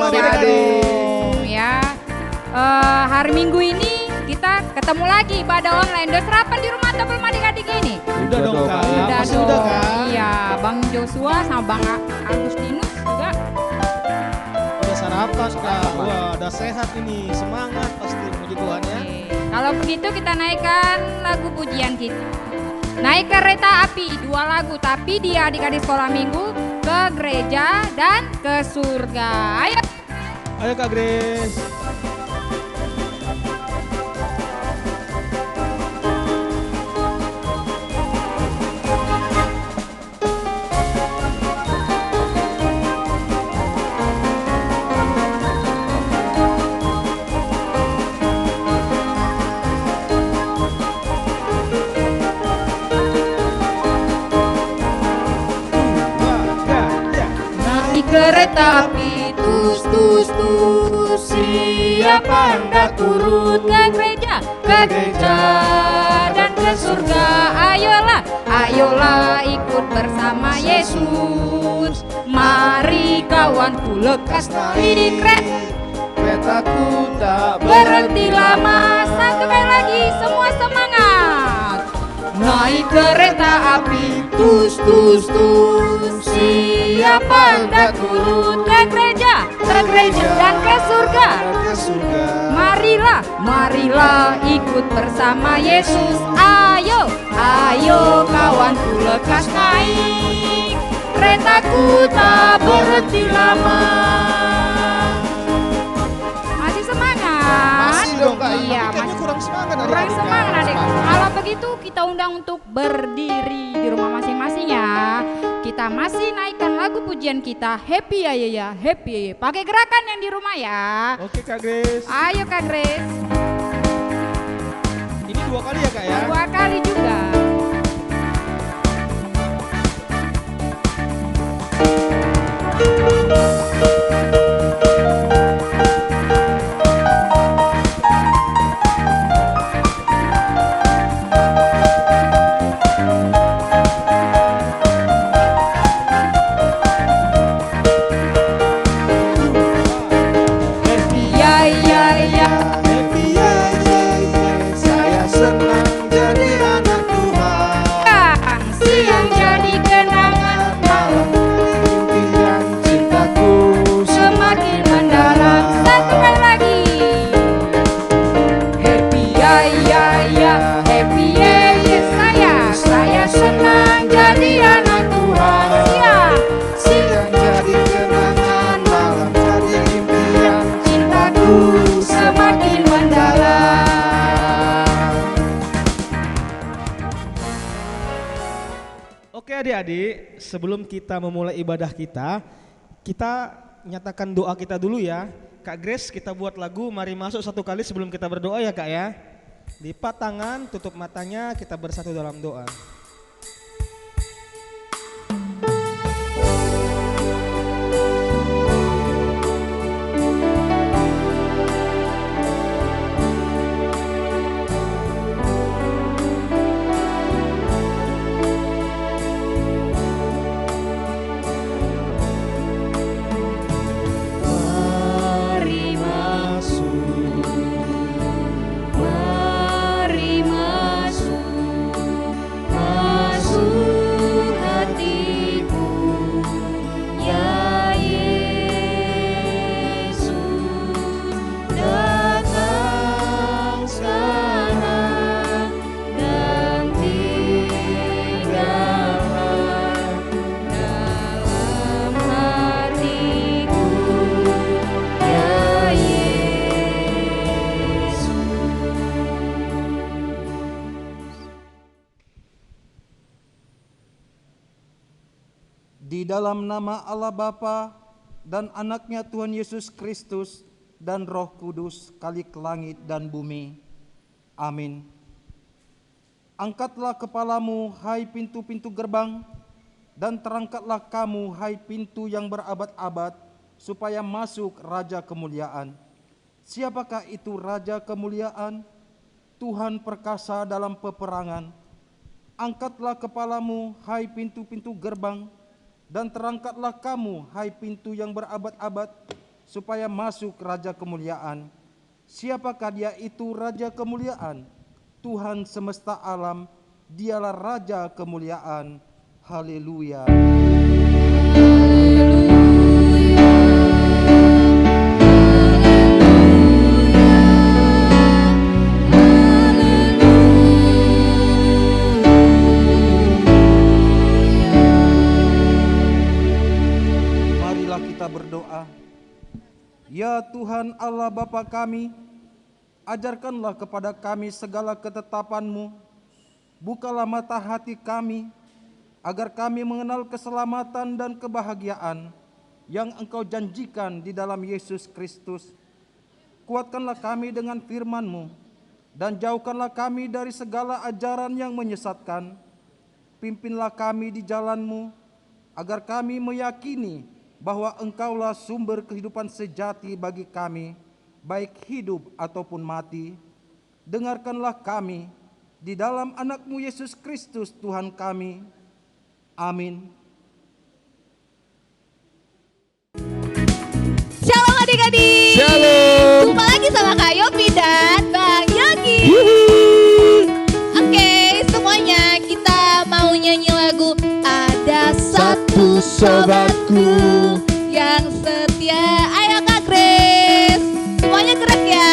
Shalom adik-adik. Ya, hari Minggu ini kita ketemu lagi ibadah online. Udah sarapan di rumah atau belum adik-adik ini? Udah dong Kak. Udah Pasti dong. udah Kak. Iya, Bang Joshua sama Bang Agustinus juga. Udah sarapan Kak. Wah, udah sehat ini. Semangat pasti puji Tuhan ya. Oke. Kalau begitu kita naikkan lagu pujian kita. Naik kereta api, 2 lagu, tapi dia adik-adik sekolah minggu ke gereja dan ke surga. Ayo. Ayo Kak Grace. Naik kereta api, tus tus tus, siapa hendak turun ke gereja dan ke surga. Ayolah, ayolah ikut bersama Yesus. Mari kawanku lekas naik Keretaku tak berhenti lama. Satu kali lagi, semua semangat. Naik kereta api, tus tus tus, siapa hendak turun ke gereja dan ke surga. Marilah, marilah ikut bersama Yesus. Ayo, ayo kawanku lekas naik. Keretaku tak berhenti lama. Masih semangat? Masih dong Kak. Iya, Kayaknya masih kurang semangat kurang adik-adik, Kak. semangat adik. Semangat. Kalau begitu kita undang untuk berdiri di rumah masing-masing ya. Kita masih naikkan lagu pujian kita, Happy ya ya, Happy ya ya. Pakai gerakan yang di rumah ya. Oke Kak Grace. Ayo Kak Grace, Ini 2 kali ya Kak ya. 2 kali juga. Happy ya ya ya. Happy ya, saya senang jadi anak Tuhan. Siang jadi kenangan, malam Impian cintaku semakin mendalam. Satu kali lagi. Happy ya ya ya, happy ya ya, saya senang jadi anak Tuhan. siang jadi kenangan, malam jadi impian Cintaku semakin mendalam. Oke adik-adik, sebelum kita memulai ibadah kita nyatakan doa kita dulu ya. Kak Grace, kita buat lagu Mari Masuk satu kali sebelum kita berdoa ya Kak ya. Lipat tangan, tutup matanya, kita bersatu dalam doa. Mari masuk, mari masuk, masuk hatiku, ya Yesus. Datang sekarang dan tinggallah dalam hatiku, ya Yesus. Di dalam nama Allah Bapa dan anaknya Tuhan Yesus Kristus dan Roh Kudus, Khalik langit dan bumi. Amin. Angkatlah kepalamu, hai pintu-pintu gerbang, dan terangkatlah kamu, hai pintu yang berabad-abad, supaya masuk Raja Kemuliaan. Siapakah itu Raja Kemuliaan? Tuhan perkasa dalam peperangan. Angkatlah kepalamu, hai pintu-pintu gerbang, dan terangkatlah kamu, hai pintu yang berabad-abad, supaya masuk raja kemuliaan. Siapakah dia itu raja kemuliaan? Tuhan semesta alam, dialah raja kemuliaan. Haleluya. Marilah kita berdoa. Ya Tuhan Allah Bapa kami, ajarkanlah kepada kami segala ketetapan-Mu. Bukalah mata hati kami, agar kami mengenal keselamatan dan kebahagiaan yang Engkau janjikan di dalam Yesus Kristus. Kuatkanlah kami dengan firman-Mu, dan jauhkanlah kami dari segala ajaran yang menyesatkan. Pimpinlah kami di jalan-Mu, agar kami meyakini bahwa Engkaulah sumber kehidupan sejati bagi kami, baik hidup ataupun mati. Dengarkanlah kami di dalam anak-Mu Yesus Kristus Tuhan kami. Amin. Shalom adik-adik. Shalom. Jumpa lagi sama Kak Yopi dan Bang Yogi. Oke, semuanya kita mau nyanyi lagu Ada Satu Sobatku yang Setia. Ayo Kak Grace, semuanya gerak ya.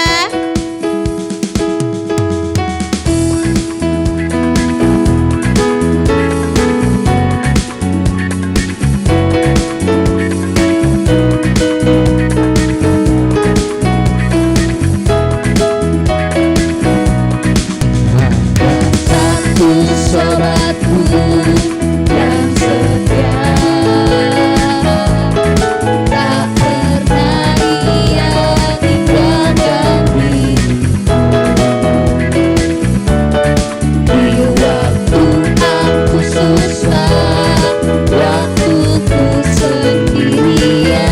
Sobatku yang setia, tak pernah ia tinggalkan diriku. Di waktu aku susah, waktu ku sendirian,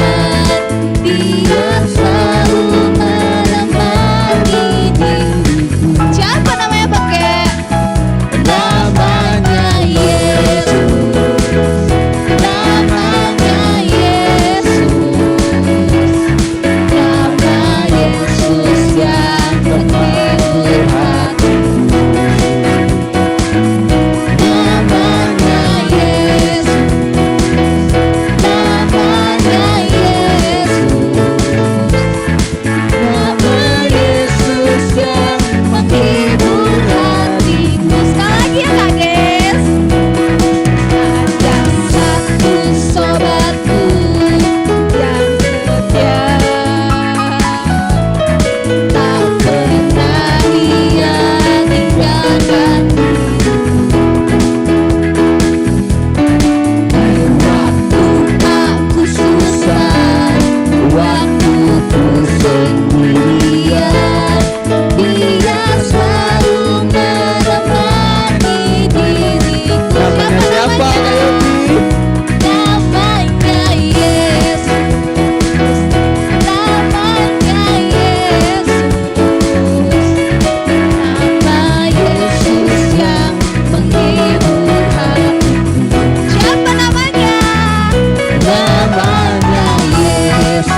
dia selalu menemani diriku. Siapa namanya pakai? Namanya Yesus, namanya Yesus, nama Yesus yang menghibur hatiku. Namanya Yesus, namanya Yesus, nama Yesus yang menghibur hatiku. Sekali lagi ya Kak Grace. Ada satu sobatku yang setia, tak pernah ia tinggalkan diriku. Di waktu aku susah, waktu ku sendirian, dia selalu menemani diriku. Siapa namanya? Namanya Yesus, namanya Yesus, nama Yesus yang menghibur hatiku. Siapa namanya? Namanya Yesus,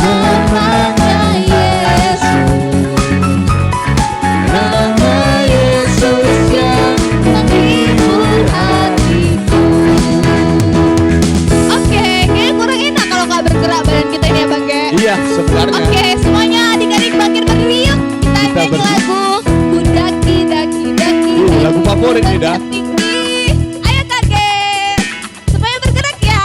namanya Yesus, nama Yesus yang menghibur hatiku. Oke, kayaknya kurang enak kalau nggak bergerak badan kita ini ya Bang Ge. Iya, sebenarnya. Oke, semuanya adik-adik bangkit berdiri yuk. Kita nyanyi berdiri. lagu Kudaki Daki Daki. Lagu favorit nih, dah. tinggi. Ayo Kak Ge, semuanya bergerak ya.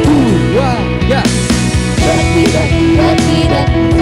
Dua, ya. Daki, daki, daki, daki.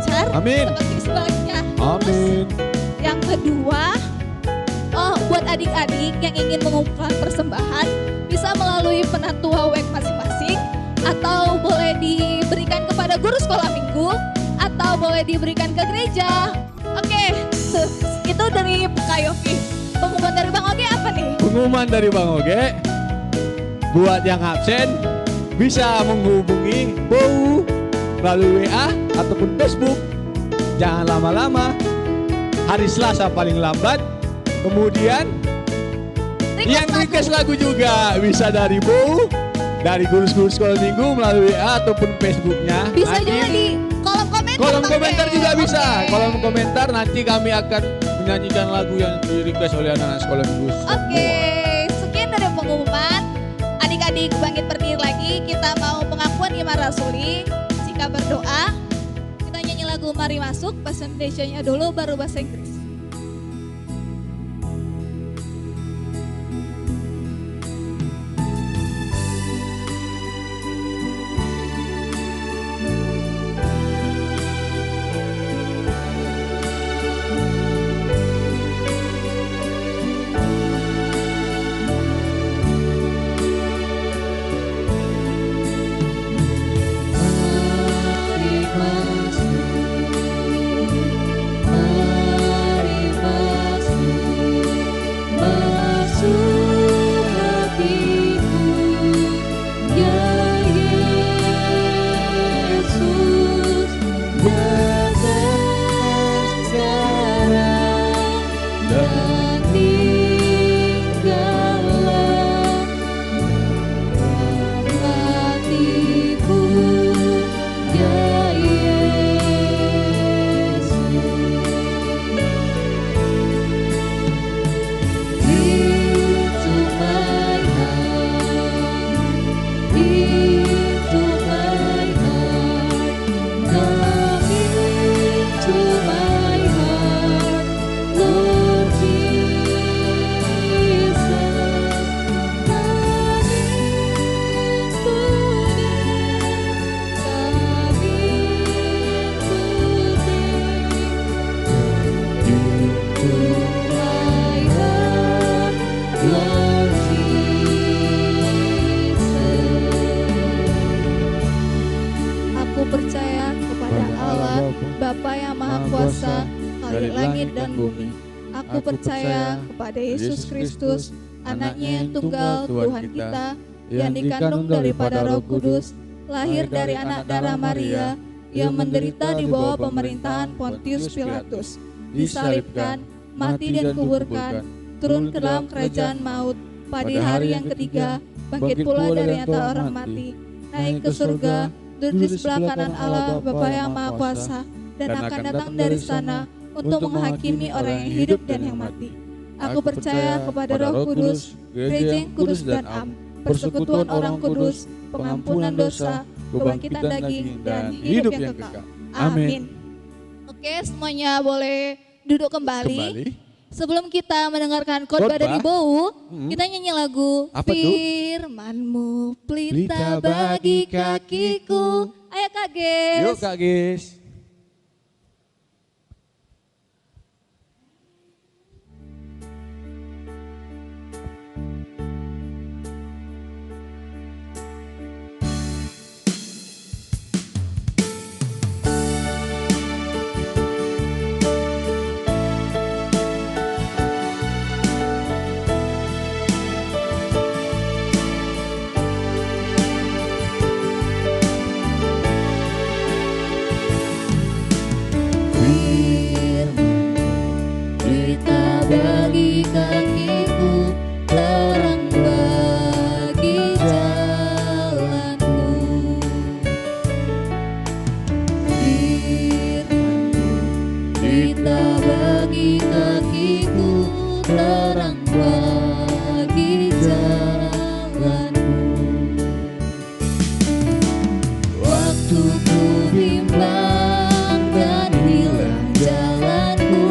besar Amin. seperti sebaliknya. Amin. Yang kedua, buat adik-adik yang ingin mengumpulkan persembahan bisa melalui penentuan WEC masing-masing, atau boleh diberikan kepada guru sekolah minggu, atau boleh diberikan ke gereja. Oke, itu dari Kak Yofi. Pengumuman dari Bang Oge apa nih? Pengumuman dari Bang Oge, buat yang absen bisa menghubungi Bau melalui WA ataupun Facebook. Jangan lama-lama, hari Selasa paling lambat. Kemudian yang request lagu juga bisa dari Bau, dari guru-guru sekolah minggu melalui WA ataupun Facebooknya. Bisa Nanti juga di kolom komentar. kolom Bang komentar Oge. juga bisa. Oke. Kolom komentar nanti kami akan menyanyikan lagu yang di request oleh anak-anak sekolah minggu. Oke, sekian dari pengumuman. Adik-adik bangkit berdiri lagi. Kita mau pengakuan iman rasuli. Jika berdoa, kita nyanyi lagu Mari Masuk. Bahasa Indonesianya dulu, baru bahasa Inggris. Aku percaya kepada Allah, Bapa yang Maha Kuasa, Khalik langit dan bumi. Aku percaya kepada Yesus Kristus, Anaknya yang tunggal Tuhan kita, yang dikandung daripada Roh Kudus, lahir dari anak darah Maria, yang menderita di bawah pemerintahan Pontius Pilatus, disalibkan, mati dan kuburkan, turun ke dalam kerajaan maut, pada hari yang ketiga, bangkit pula dari antara orang mati, naik ke surga, duduk di sebelah kanan Allah Bapa yang Maha Kuasa, dan akan datang dari sana untuk menghakimi orang yang hidup dan yang mati. Aku percaya kepada Roh Kudus, gereja yang kudus dan am, persekutuan orang kudus, pengampunan dosa, kebangkitan daging, dan hidup yang kekal. Amin. Oke, semuanya boleh duduk kembali. Sebelum kita mendengarkan khotbah dari Bau, kita nyanyi lagu Apa tuh? Firman-Mu pelita bagi kakiku. Ayo Kak Ges. Yuk Kak Gis. Bagi kakiku, terang bagi jalanku. Firman-Mu berita bagi kakiku, terang bagi jalanku. Waktu ku bimbang dan hilang jalanku,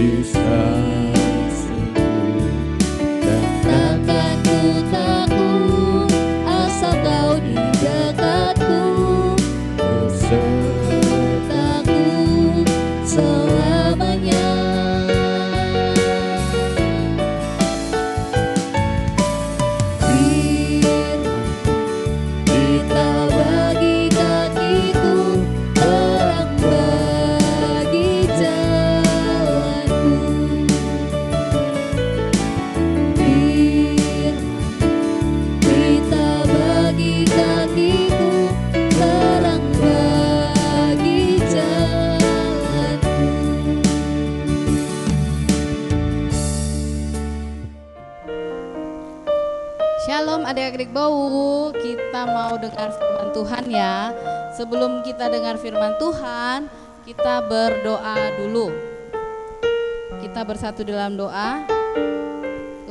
Di sisiku, dan takkan ku takut asal Kau di dekatku. Bau, kita mau dengar firman Tuhan ya. Sebelum kita dengar firman Tuhan, kita berdoa dulu. Kita bersatu dalam doa.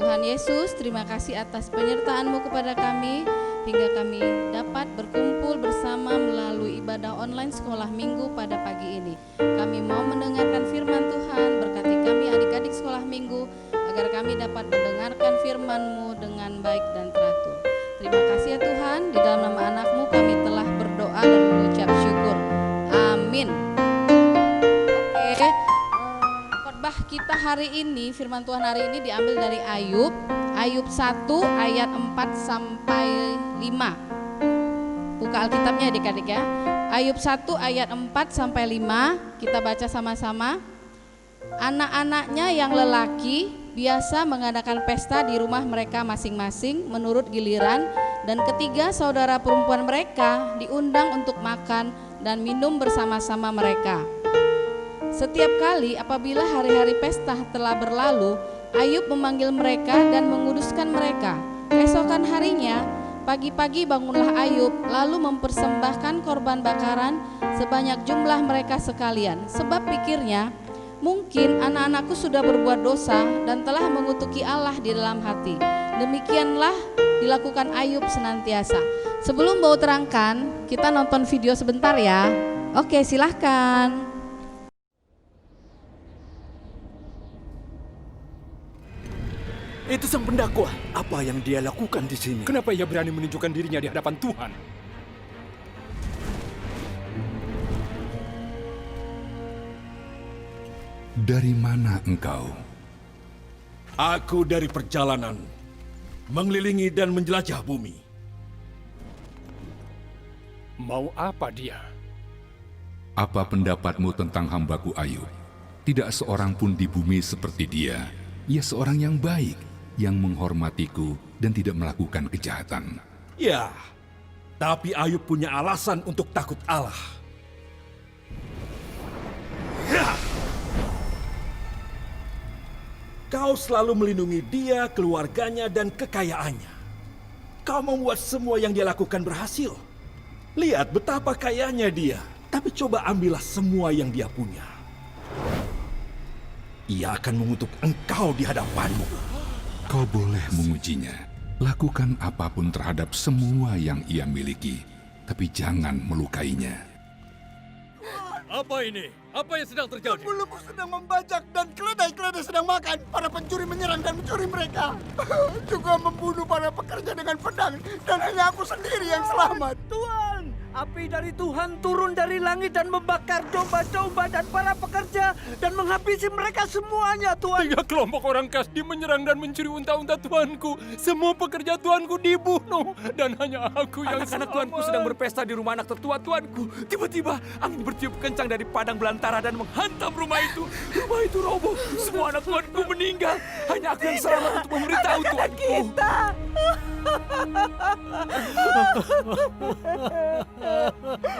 Tuhan Yesus, terima kasih atas penyertaan-Mu kepada kami hingga kami dapat berkumpul bersama melalui ibadah online sekolah minggu pada pagi ini. Kami mau mendengarkan firman Tuhan, berkati kami adik-adik sekolah minggu agar kami dapat mendengarkan firman-Mu dengan baik dan teratur. Terima kasih ya Tuhan, di dalam nama anak-Mu kami telah berdoa dan mengucap syukur. Amin. Oke, khotbah kita hari ini, firman Tuhan hari ini diambil dari Ayub 1 ayat 4 sampai 5. Buka Alkitabnya adik-adik ya. Ayub 1 ayat 4 sampai 5, kita baca sama-sama. Anak-anaknya yang lelaki biasa mengadakan pesta di rumah mereka masing-masing menurut giliran, dan ketiga saudara perempuan mereka diundang untuk makan dan minum bersama-sama mereka. Setiap kali apabila hari-hari pesta telah berlalu, Ayub memanggil mereka dan menguduskan mereka. Keesokan harinya, pagi-pagi bangunlah Ayub lalu mempersembahkan korban bakaran sebanyak jumlah mereka sekalian. Sebab pikirnya, mungkin anak-anakku sudah berbuat dosa dan telah mengutuki Allah di dalam hati. Demikianlah dilakukan Ayub senantiasa. Sebelum Bau terangkan, kita nonton video sebentar ya. Oke, silahkan. Itu sang pendakwa. Apa yang dia lakukan di sini? Kenapa ia berani menunjukkan dirinya di hadapan Tuhan? Dari mana engkau? Aku dari perjalanan, mengelilingi dan menjelajah bumi. Mau apa dia? Apa pendapatmu tentang hambaku Ayub? Tidak seorang pun di bumi seperti dia. Ia seorang yang baik, yang menghormatiku dan tidak melakukan kejahatan. Ya, tapi Ayub punya alasan untuk takut Allah. Ya. Kau selalu melindungi dia, keluarganya, dan kekayaannya. Kau membuat semua yang dia lakukan berhasil. Lihat betapa kayanya dia, tapi coba ambillah semua yang dia punya. Ia akan mengutuk engkau di hadapanmu. Kau boleh mengujinya. Lakukan apapun terhadap semua yang ia miliki, tapi jangan melukainya. Apa ini? Apa yang sedang terjadi? Pembuluku sedang membajak dan keledai-keledai sedang makan. Para pencuri menyerang dan mencuri mereka. Juga membunuh para pekerja dengan pedang. Dan hanya aku sendiri yang selamat. Tuhan, api dari Tuhan turun dari langit dan membakar domba-domba dan para pekerja dan menghabisi mereka semuanya, Tuhan. 3 kelompok orang Kasdi menyerang dan mencuri unta-unta Tuanku. Semua pekerja Tuanku dibunuh dan hanya aku yang Anak-anak Tuanku sedang berpesta di rumah anak tertua Tuanku. Tiba-tiba angin bertiup kencang dari padang belantara dan menghantam rumah itu. Rumah itu roboh. Semua anak Tuanku meninggal. Hanya aku yang selamat untuk memberitahu Tuanku. Kita.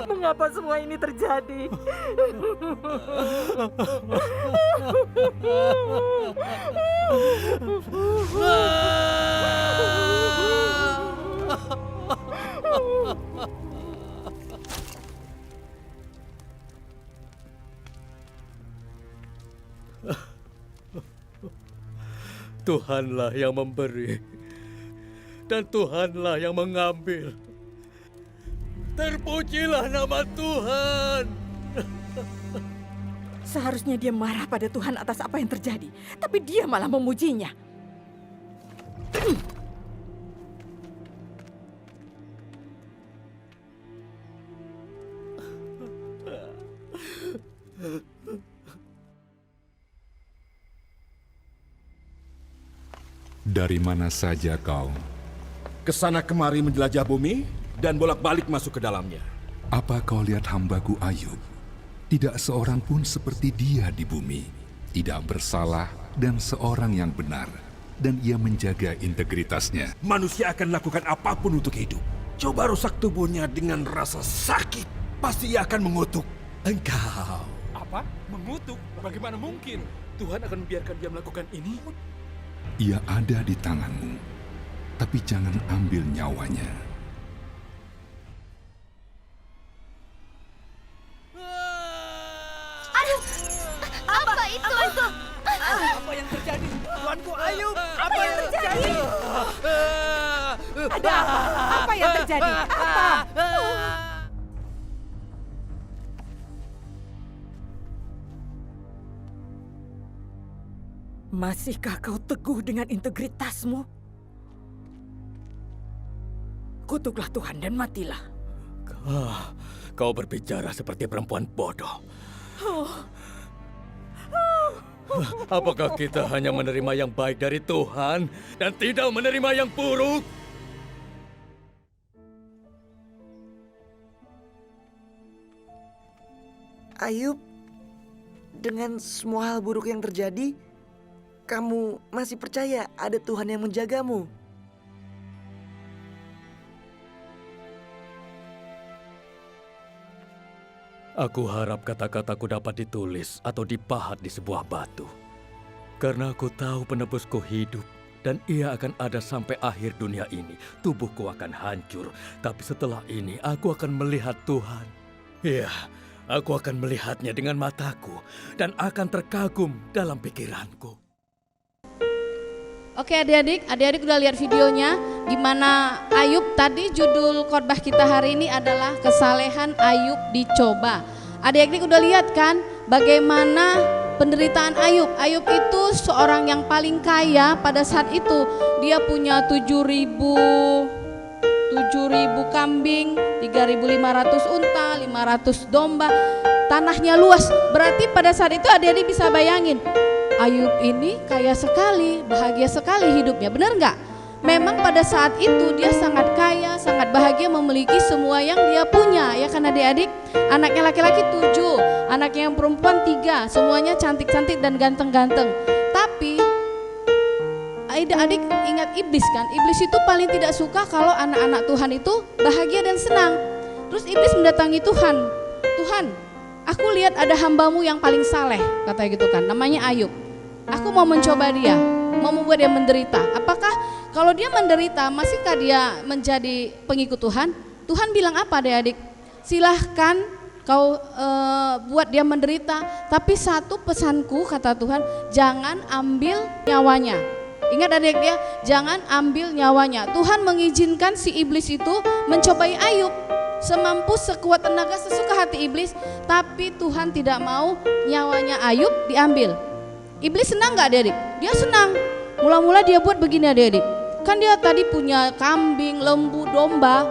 Mengapa semua ini terjadi? Tuhanlah yang memberi dan Tuhanlah yang mengambil. Terpujilah nama Tuhan. Seharusnya dia marah pada Tuhan atas apa yang terjadi, tapi dia malah memujinya. Dari mana saja kau? Kesana kemari menjelajah bumi dan bolak-balik masuk ke dalamnya. Apa kau lihat hambaku Ayub? Tidak seorang pun seperti dia di bumi. Tidak bersalah dan seorang yang benar. Dan ia menjaga integritasnya. Manusia akan lakukan apapun untuk hidup. Coba rusak tubuhnya dengan rasa sakit. Pasti ia akan mengutuk engkau. Apa? Mengutuk? Bagaimana mungkin? Tuhan akan membiarkan dia melakukan ini? Ia ada di tanganmu. tapi jangan ambil nyawanya. Aduh, apa itu? Apa yang terjadi? Tuanku Ayub, Apa yang terjadi? Ada apa? Apa yang terjadi? Apa? Masihkah kau teguh dengan integritasmu? Kutuklah Tuhan dan matilah. Kau berbicara seperti perempuan bodoh. Apakah kita hanya menerima yang baik dari Tuhan dan tidak menerima yang buruk? Ayub, dengan semua hal buruk yang terjadi, kamu masih percaya ada Tuhan yang menjagamu? Aku harap kata-kataku dapat ditulis atau dipahat di sebuah batu. Karena aku tahu penebusku hidup dan ia akan ada sampai akhir dunia ini. Tubuhku akan hancur, tapi setelah ini aku akan melihat Tuhan. Iya, aku akan melihatnya dengan mataku dan akan terkagum dalam pikiranku. Oke adik-adik udah lihat videonya di mana Ayub tadi judul khotbah kita hari ini adalah kesalehan Ayub dicoba. Adik-adik udah lihat kan bagaimana penderitaan Ayub. Ayub itu seorang yang paling kaya pada saat itu. Dia punya 7.000 kambing, 3.500 unta, 500 domba. Tanahnya luas. Berarti pada saat itu adik-adik bisa bayangin, Ayub ini kaya sekali, bahagia sekali hidupnya, benar nggak? Memang pada saat itu dia sangat kaya, sangat bahagia memiliki semua yang dia punya, ya kan adik-adik? Anaknya laki-laki 7, anaknya yang perempuan 3, semuanya cantik-cantik dan ganteng-ganteng. Tapi adik-adik ingat iblis kan? Iblis itu paling tidak suka kalau anak-anak Tuhan itu bahagia dan senang. Terus iblis mendatangi Tuhan, Tuhan, aku lihat ada hambamu yang paling saleh, katanya gitu kan, namanya Ayub. Aku mau mencoba dia, mau membuat dia menderita. Apakah kalau dia menderita, masihkah dia menjadi pengikut Tuhan? Tuhan bilang apa adik-adik? Silahkan kau buat dia menderita, tapi satu pesanku kata Tuhan, jangan ambil nyawanya. Ingat adik dia, jangan ambil nyawanya. Tuhan mengizinkan si iblis itu mencobai Ayub. Semampu sekuat tenaga sesuka hati iblis, tapi Tuhan tidak mau nyawanya Ayub diambil. Iblis senang gak adik-adik? Dia senang. Mula-mula dia buat begini adik-adik. Kan dia tadi punya kambing, lembu, domba.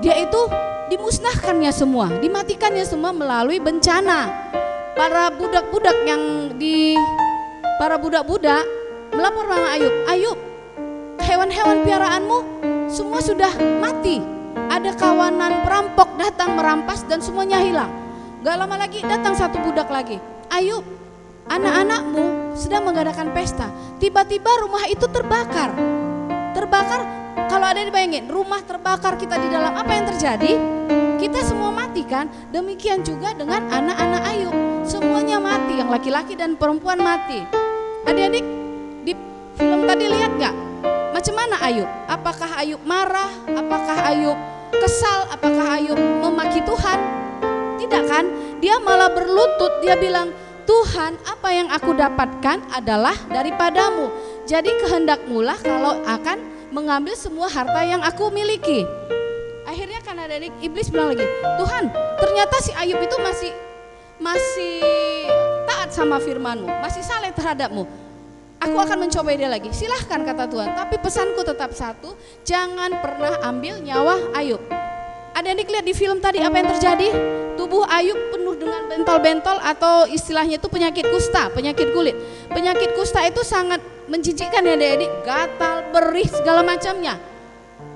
Dia itu dimusnahkannya semua, dimatikannya semua melalui bencana. Para budak-budak melapor sama Ayub. Ayub, hewan-hewan piaraanmu semua sudah mati. Ada kawanan perampok datang merampas dan semuanya hilang. Gak lama lagi datang satu budak lagi. Ayub, anak-anakmu sedang mengadakan pesta. Tiba-tiba rumah itu terbakar. Terbakar, kalau ada dibayangin, rumah terbakar, kita di dalam, apa yang terjadi? Kita semua mati kan? Demikian juga dengan anak-anak Ayub. Semuanya mati, yang laki-laki dan perempuan mati. Adik-adik, di film tadi lihat gak? Macam mana Ayub? Apakah Ayub marah? Apakah Ayub kesal? Apakah Ayub memaki Tuhan? Tidak kan? Dia malah berlutut, dia bilang, Tuhan, apa yang aku dapatkan adalah daripadamu. Jadi kehendakmulah kalau akan mengambil semua harta yang aku miliki. Akhirnya kan ada iblis bilang lagi, Tuhan, ternyata si Ayub itu masih taat sama firman-Mu, masih saleh terhadap-Mu. Aku akan mencoba dia lagi. Silahkan kata Tuhan, tapi pesanku tetap satu, jangan pernah ambil nyawa Ayub. Adik-adik lihat di film tadi apa yang terjadi? Tubuh Ayub penuh dengan bentol-bentol atau istilahnya itu penyakit kusta, penyakit kulit. Penyakit kusta itu sangat menjijikkan ya adik-adik, gatal, berih, segala macamnya.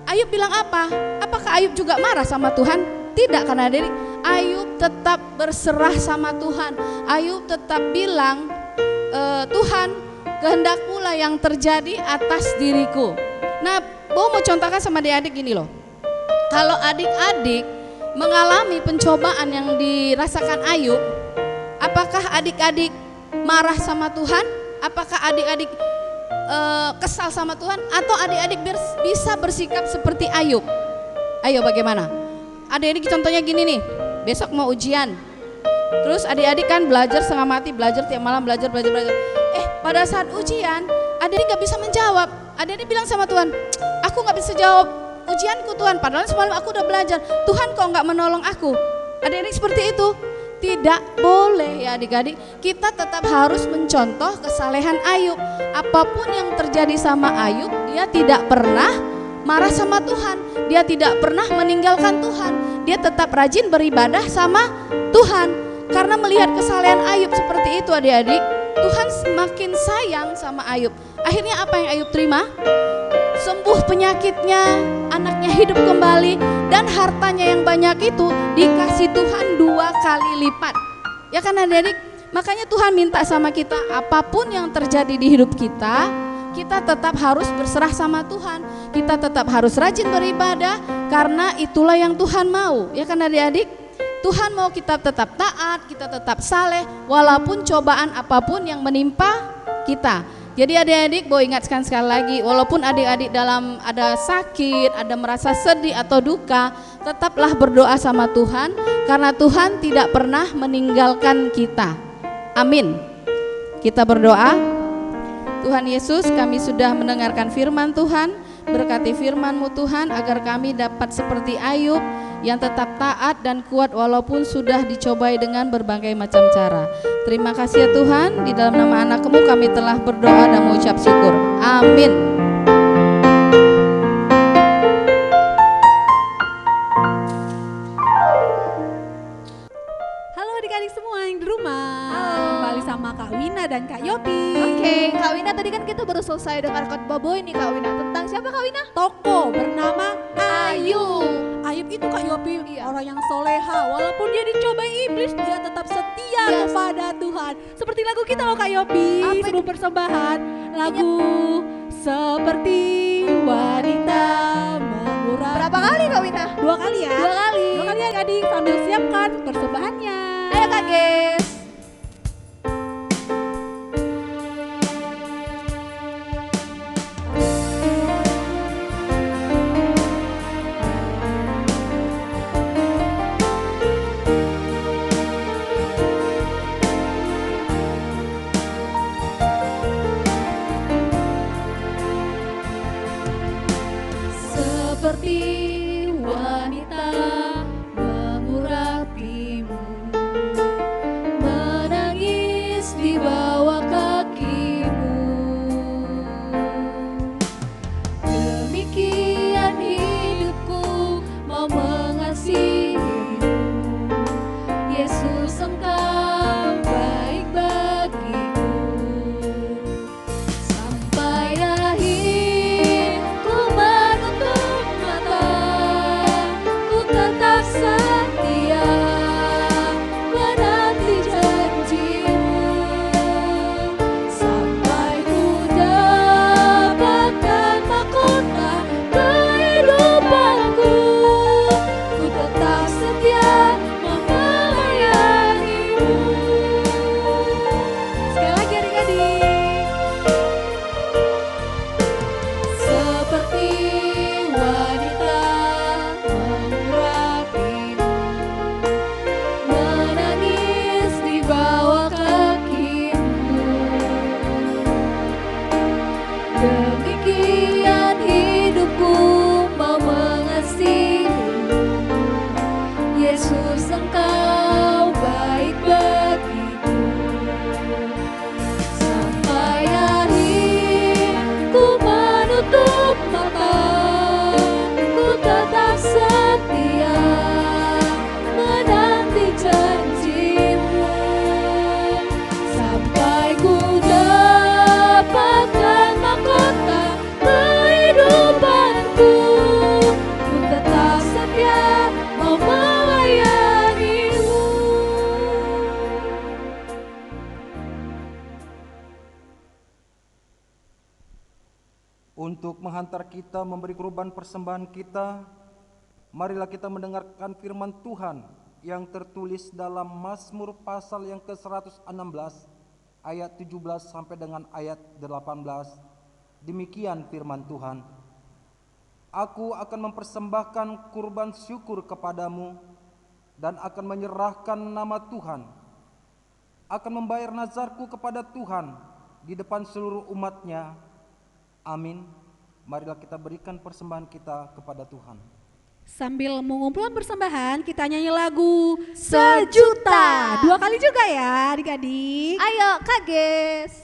Ayub bilang apa? Apakah Ayub juga marah sama Tuhan? Tidak kan adik-adik. Ayub tetap berserah sama Tuhan. Ayub tetap bilang, Tuhan, kehendakmu lah yang terjadi atas diriku. Nah, Bo mau contohkan sama adik-adik gini loh. Kalau adik-adik mengalami pencobaan yang dirasakan Ayub, apakah adik-adik marah sama Tuhan? Apakah adik-adik kesal sama Tuhan, atau adik-adik bisa bersikap seperti Ayub? Ayo bagaimana? Adik-adik contohnya gini nih, besok mau ujian. Terus adik-adik kan belajar setengah mati, belajar tiap malam, belajar. Pada saat ujian, adik-adik gak bisa menjawab. Adik-adik bilang sama Tuhan, aku gak bisa jawab ujianku Tuhan, padahal semalam aku udah belajar. Tuhan kok gak menolong aku? Adik-adik seperti itu. Tidak boleh ya adik-adik. Kita tetap harus mencontoh kesalehan Ayub. Apapun yang terjadi sama Ayub, dia tidak pernah marah sama Tuhan. Dia tidak pernah meninggalkan Tuhan. Dia tetap rajin beribadah sama Tuhan. Karena melihat kesalehan Ayub seperti itu adik-adik, Tuhan semakin sayang sama Ayub. Akhirnya apa yang Ayub terima? Sembuh penyakitnya, anaknya hidup kembali, dan hartanya yang banyak itu dikasih Tuhan 2 kali lipat. Ya kan adik-adik? Makanya Tuhan minta sama kita, apapun yang terjadi di hidup kita, kita tetap harus berserah sama Tuhan. Kita tetap harus rajin beribadah, karena itulah yang Tuhan mau. Ya kan adik-adik? Tuhan mau kita tetap taat, kita tetap saleh, walaupun cobaan apapun yang menimpa kita. Jadi adik-adik boleh ingatkan sekali lagi, walaupun adik-adik dalam ada sakit, ada merasa sedih atau duka, tetaplah berdoa sama Tuhan, karena Tuhan tidak pernah meninggalkan kita. Amin. Kita berdoa. Tuhan Yesus, kami sudah mendengarkan firman Tuhan, berkati firman-Mu Tuhan, agar kami dapat seperti Ayub, yang tetap taat dan kuat walaupun sudah dicobai dengan berbagai macam cara. Terima kasih ya Tuhan, di dalam nama anak-Mu kami telah berdoa dan mengucap syukur. Amin. Halo adik-adik semua yang di rumah. Kembali sama Kak Wina dan Kak Yopi. Oke, Kak Wina, tadi kan kita baru selesai dengar khotbah boy nih Kak Wina. Tentang siapa Kak Wina? Tokoh bernama Ayub. Ayub itu Kak Yopi, orang yang soleha. Walaupun dia dicobai iblis, dia tetap setia kepada Tuhan. Seperti lagu kita loh Kak Yopi, sebelum persembahan. Lagu seperti wanita mengurap. Berapa kali Kak Wina? 2 kali ya. 2 kali. 2 kali ya adik, sambil siapkan persembahannya. Ayo Kak Ges. Seperti wanita mengurapimu, menangis di bawah kakimu. Demikian hidupku mau mengasihimu, Yesus Engkau baik bagiku. Sampai akhir ku menutup mata, ku tetap setia menanti janjimu. Sampai ku dapatkan mahkota kehidupanku, ku tetap setia melayanimu. Sekali lagi adik-adik. Seperti wanita mengurapimu, menangis di bawah kakimu. Demikian hidupku mau mengasihimu, Yesus Engkau baik bagiku. Sampai akhir ku menutup mata, ku tetap setia menanti janjimu. Sampai ku dapatkan mahkota kehidupanku, ku tetap setia mau melayanimu. Untuk menghantar kita memberi korban persembahan kita, marilah kita mendengarkan firman Tuhan yang tertulis dalam Mazmur pasal yang ke-116 ayat 17 sampai dengan ayat 18 Demikian firman Tuhan. Aku akan mempersembahkan kurban syukur kepadamu dan akan menyerahkan nama Tuhan. Akan membayar nazarku kepada Tuhan di depan seluruh umatnya. Amin. Marilah kita berikan persembahan kita kepada Tuhan. Sambil mengumpulkan persembahan, kita nyanyi lagu Sejuta. 2 kali juga ya adik-adik. Ayo Kak Ges.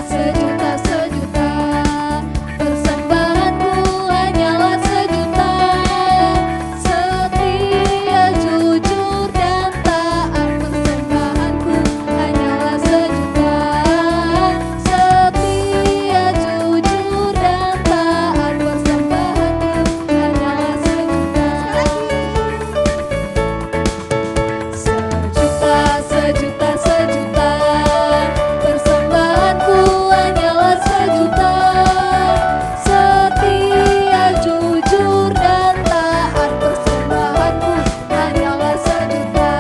Sejuta, sejuta, persembahanku hanyalah sejuta. Setia, jujur, dan taat, persembahanku hanyalah sejuta. Setia, jujur, dan taat, persembahanku hanyalah sejuta. Sejuta, sejuta, sejuta, persembahanku hanyalah sejuta. Setia, jujur, dan taat, persembahanku hanyalah sejuta.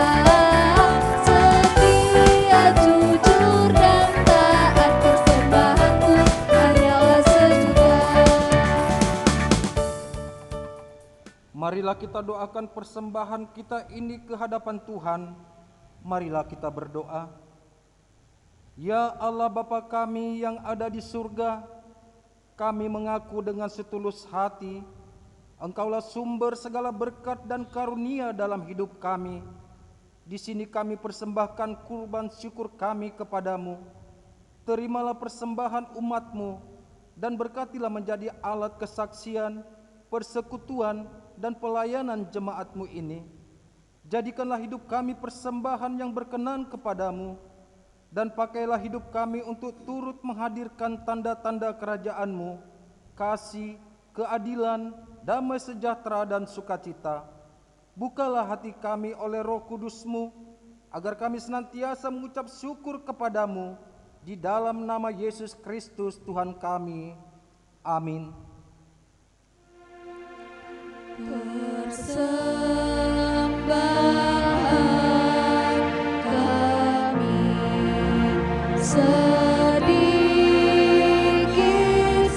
Setia, jujur, dan taat, persembahanku hanyalah sejuta. Marilah kita doakan persembahan kita ini ke hadapan Tuhan. Marilah kita berdoa. Ya Allah Bapa kami yang ada di surga, kami mengaku dengan setulus hati, Engkaulah sumber segala berkat dan karunia dalam hidup kami. Di sini kami persembahkan kurban syukur kami kepadamu. Terimalah persembahan umat-Mu dan berkatilah menjadi alat kesaksian, persekutuan, dan pelayanan jemaat-Mu ini. Jadikanlah hidup kami persembahan yang berkenan kepadamu, dan pakailah hidup kami untuk turut menghadirkan tanda-tanda kerajaan-Mu, kasih, keadilan, damai sejahtera, dan sukacita. Bukalah hati kami oleh Roh Kudus-Mu, agar kami senantiasa mengucap syukur kepadamu, di dalam nama Yesus Kristus Tuhan kami. Amin. Persembahan kami sedikit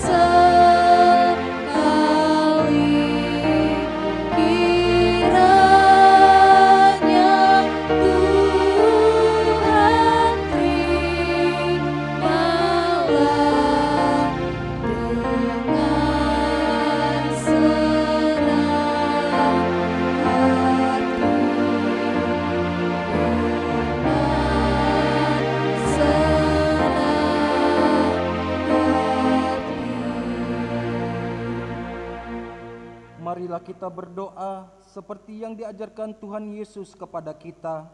sekali, kiranya Tuhan terimalah dengan senang hati. Marilah kita berdoa seperti yang diajarkan Tuhan Yesus kepada kita.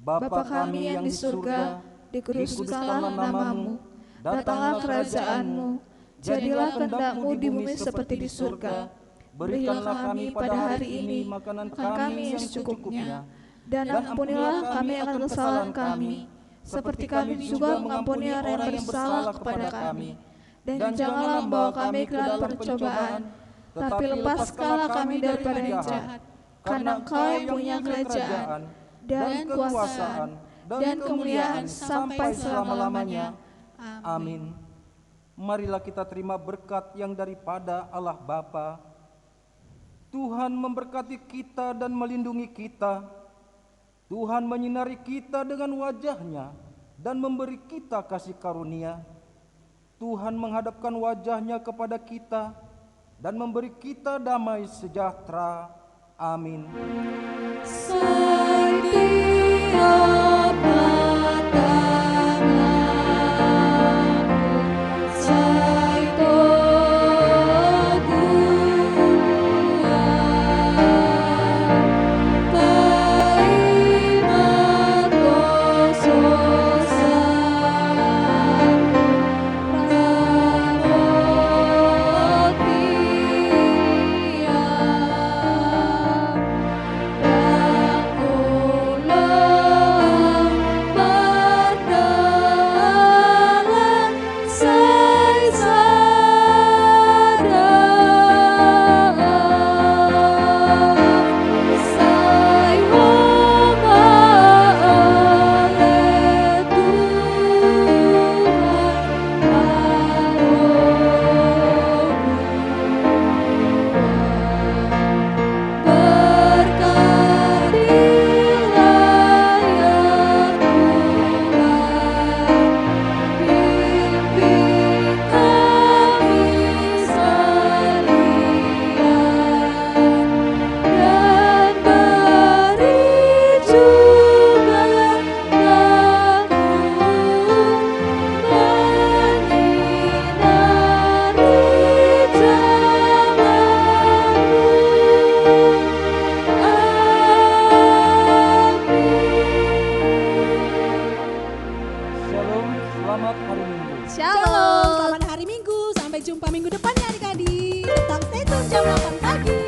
Bapa kami yang di surga, dikuduskanlah namamu, datanglah kerajaanmu, jadilah kehendak-Mu di bumi seperti di surga. Berikanlah kami pada hari ini makanan kami yang secukupnya, dan ampunilah kami akan kesalahan kami, seperti kami juga mengampuni orang yang bersalah kepada kami. Dan janganlah membawa kami ke dalam percobaan, tapi lepaskanlah kami daripada yang jahat. Karena Engkau yang punya kerajaan, dan kekuasaan, dan kemuliaan sampai selama-lamanya. Amin. Marilah kita terima berkat yang daripada Allah Bapa. Tuhan memberkati kita dan melindungi kita. Tuhan menyinari kita dengan wajah-Nya dan memberi kita kasih karunia. Tuhan menghadapkan wajah-Nya kepada kita dan memberi kita damai sejahtera. Amin. Setiap matamu sai toguan, kaimat kososan, rawat Selamat hari Minggu. Shalom, selamat hari Minggu. Sampai jumpa minggu depan ya adik-adik. Tetap stay tune jam 8 pagi.